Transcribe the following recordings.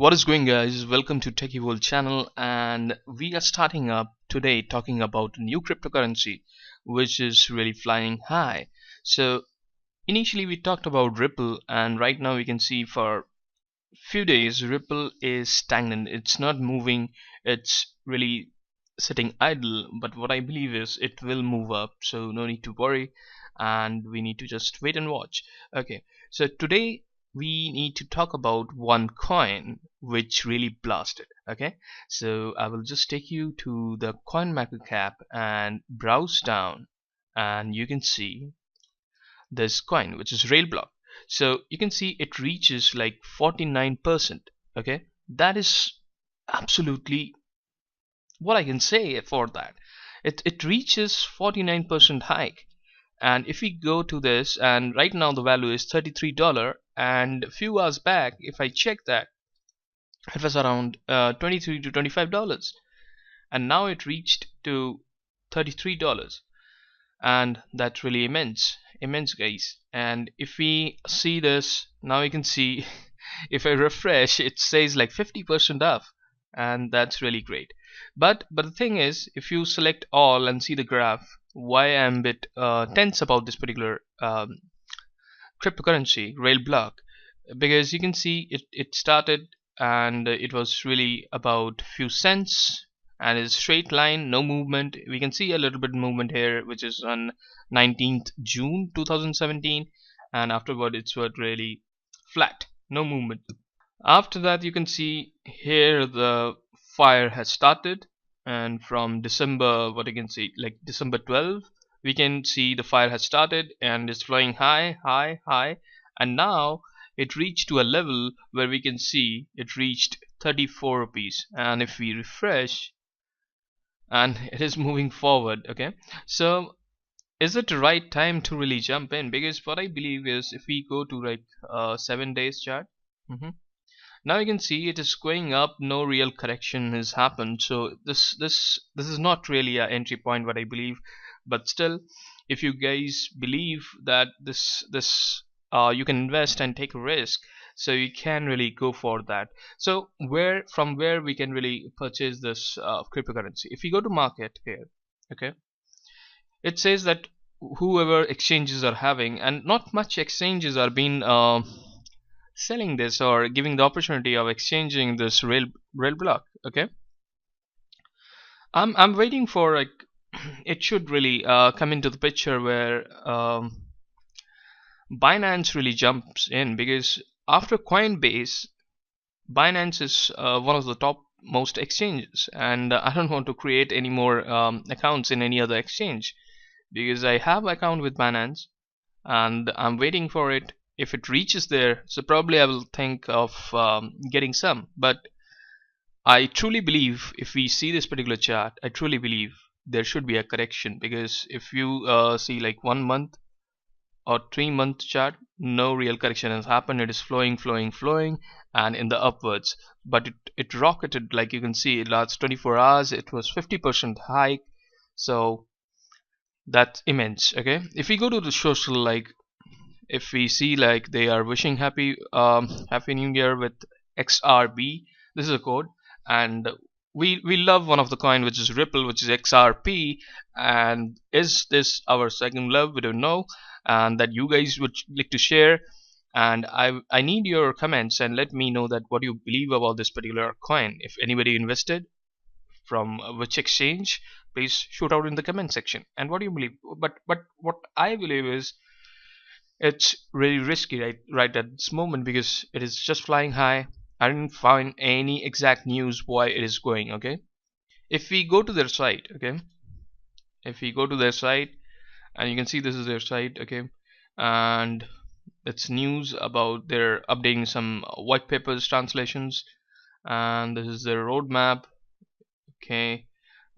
What is going, guys? Welcome to Techie World channel, and we are starting up today talking about a new cryptocurrency which is really flying high. So initially we talked about Ripple, and right now we can see for few days Ripple is stagnant. It's not moving, it's really sitting idle, but what I believe is it will move up, so no need to worry, and we need to just wait and watch. Okay, so today we need to talk about one coin which really blasted. Okay, so I will just take you to the coin market cap and browse down, and you can see this coin which is RaiBlocks. So you can see it reaches like 49%. Okay, that is absolutely what I can say for that. It reaches 49% hike. And if we go to this, and right now the value is $33, and a few hours back if I check that, it was around $23 to $25, and now it reached to $33, and that's really immense, guys. And if we see this now, you can see if I refresh, it says like 50% off, and that's really great. But the thing is, if you select all and see the graph, why I'm a bit tense about this particular cryptocurrency RaiBlocks, because you can see it started, and it was really about few cents, and it's straight line, no movement. We can see a little bit movement here, which is on 19th June 2017, and afterward it's what really flat, no movement. After that, you can see here the fire has started, and from December, what you can see, like December 12, we can see the fire has started and is flowing high, and now it reached to a level where we can see it reached 34 rupees, and if we refresh, and it is moving forward. Okay, so is it the right time to really jump in? Because what I believe is, if we go to like 7 days chart, now you can see it is going up, no real correction has happened, so this is not really an entry point, what I believe. But still, if you guys believe that this you can invest and take a risk, so you can really go for that. So from where we can really purchase this cryptocurrency? If you go to market here, okay, it says that whoever exchanges are having, and not much exchanges are being selling this or giving the opportunity of exchanging this RaiBlocks. Okay, I'm waiting for like it should really come into the picture where Binance really jumps in, because after Coinbase, Binance is one of the top most exchanges, and I don't want to create any more accounts in any other exchange, because I have account with Binance, and I'm waiting for it. If it reaches there, so probably I will think of getting some. But I truly believe, if we see this particular chart, I truly believe there should be a correction, because if you see like 1 month or 3 month chart, no real correction has happened. It is flowing, and in the upwards. But it rocketed, like you can see, last 24 hours it was 50% hike, so that's immense. Okay, if we go to the social, like if we see like they are wishing happy new year with XRB, this is a code, and we love one of the coin which is Ripple, which is XRP. And is this our second love? We don't know, and that you guys would like to share. And I need your comments, and let me know that what you believe about this particular coin. If anybody invested, from which exchange, please shoot out in the comment section, and what do you believe. But what I believe is, it's really risky right at this moment, because it is just flying high. I didn't find any exact news why it is going. Okay, if we go to their site, okay, if we go to their site, and you can see this is their site. Okay, and it's news about they're updating some white papers translations, and this is their roadmap. Okay,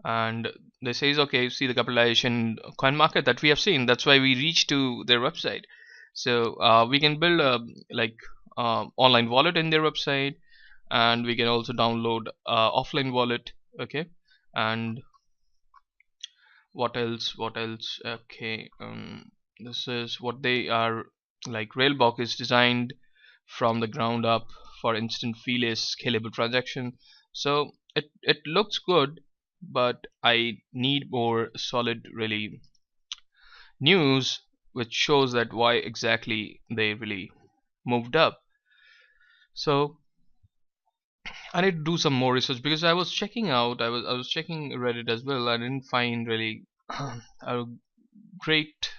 and they says, okay, see the capitalization coin market that we have seen, that's why we reach to their website. So we can build a like online wallet in their website, and we can also download offline wallet. Okay, and what else? Okay, this is what they are like. RaiBlocks is designed from the ground up for instant feeless scalable transaction. So it looks good, but I need more solid really news which shows that why exactly they really moved up. So I need to do some more research because I was checking out, I was checking Reddit as well. I didn't find really a great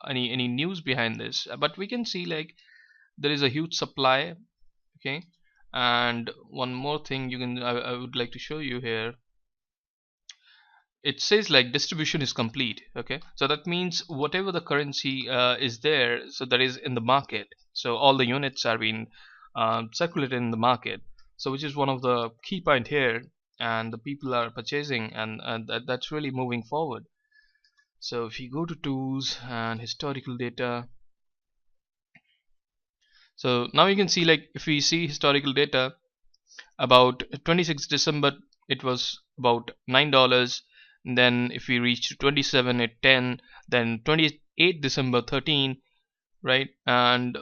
any news behind this, but we can see like there is a huge supply. Okay, and one more thing I would like to show you here. It says like distribution is complete. Okay, so that means whatever the currency is there, so that is in the market, so all the units are being circulated in the market, so which is one of the key point here, and the people are purchasing, and that's really moving forward. So if you go to tools and historical data, so now you can see like if we see historical data, about 26 December it was about $9. Then if we reach to 27 at 10, then 28 December 13, right? And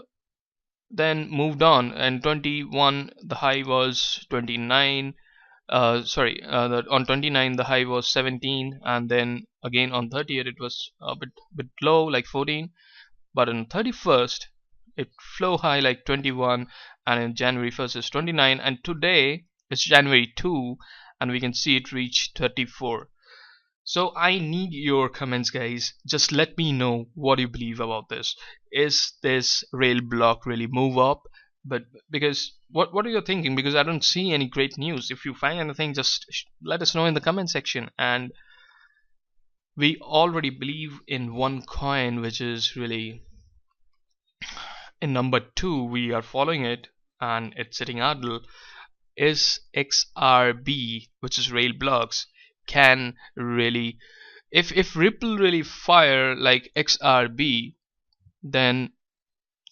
then moved on, and 21 the high was 29, on 29 the high was 17, and then again on 30th it was a bit low like 14, but on 31st it flew high like 21, and in January 1st is 29, and today it's January 2, and we can see it reach 34. So I need your comments, guys. Just let me know what you believe about this. Is this RaiBlock really move up? But because what are you thinking? Because I don't see any great news. If you find anything, just let us know in the comment section. And we already believe in one coin, which is really in number 2. We are following it, and it's sitting idle. Is XRB, which is RaiBlocks, can really, if Ripple really fire like XRB, then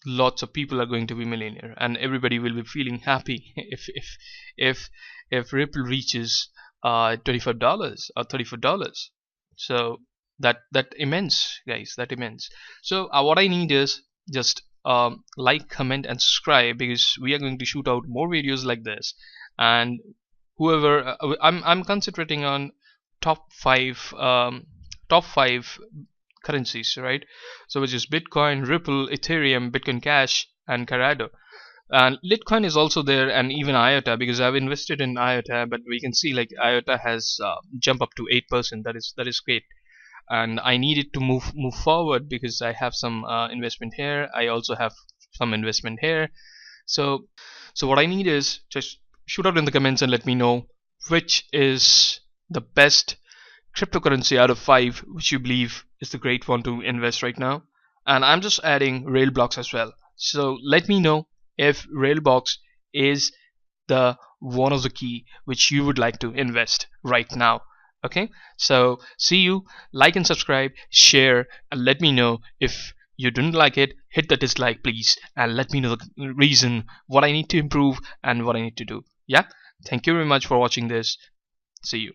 lots of people are going to be millionaire, and everybody will be feeling happy if Ripple reaches $25 or $34. So that immense, guys, that immense. So what I need is just like, comment and subscribe, because we are going to shoot out more videos like this. And whoever I'm concentrating on top 5 currencies, right? So which is Bitcoin, Ripple, Ethereum, Bitcoin Cash, and Cardano. And Litecoin is also there, and even IOTA, because I've invested in IOTA, but we can see like IOTA has jumped up to 8%. That is great, and I need it to move forward because I have some investment here. I also have some investment here. So what I need is just shoot out in the comments and let me know which is the best cryptocurrency out of 5 which you believe is the great one to invest right now. And I'm just adding RaiBlocks as well. So let me know if RaiBlocks is the one of the key which you would like to invest right now. Okay, so see you, like and subscribe, share, and let me know if you didn't like it. Hit the dislike please, and let me know the reason, what I need to improve and what I need to do. Yeah, thank you very much for watching this. See you.